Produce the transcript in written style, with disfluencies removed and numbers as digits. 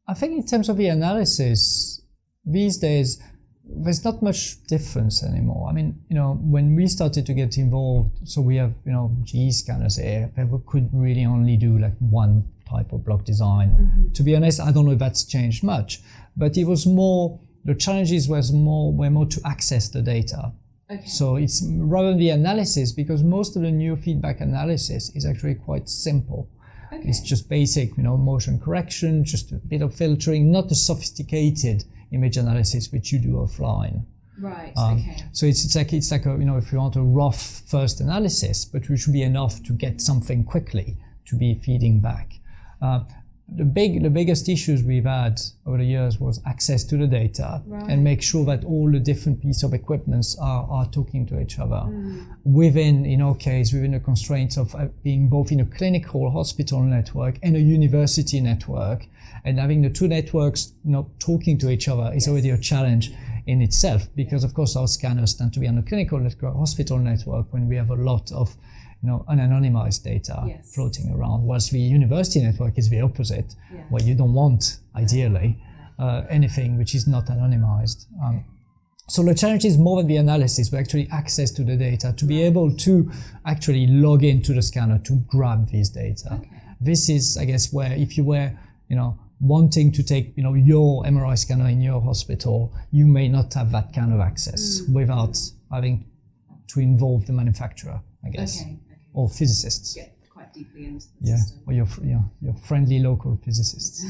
I think in terms of the analysis, these days, there's not much difference anymore. I mean, when we started to get involved, so we have, GE scanners here, that we could really only do like one type of block design. Mm-hmm. To be honest, I don't know if that's changed much, but it was more, the challenges were more to access the data. Okay. So it's rather than the analysis, because most of the neurofeedback analysis is actually quite simple. Okay. It's just basic, motion correction, just a bit of filtering, not the sophisticated image analysis which you do offline. Right. Okay. So it's like a, if you want a rough first analysis, but which should be enough to get something quickly to be feeding back. The biggest issues we've had over the years was access to the data, right, and make sure that all the different pieces of equipment are talking to each other within, in our case, within the constraints of being both in a clinical hospital network and a university network, and having the two networks not talking to each other is already a challenge in itself, because of course our scanners tend to be on a clinical network, hospital network, when we have a lot of unanonymized data floating around, whilst the university network is the opposite, where you don't want, ideally, anything which is not anonymized. So the challenge is more than the analysis, but actually access to the data, to be able to actually log into the scanner to grab these data. Okay. This is, I guess, where if you were, wanting to take, your MRI scanner in your hospital, you may not have that kind of access without having to involve the manufacturer, I guess. Okay. Or physicists. Get quite deeply into the system. Or your friendly local physicists.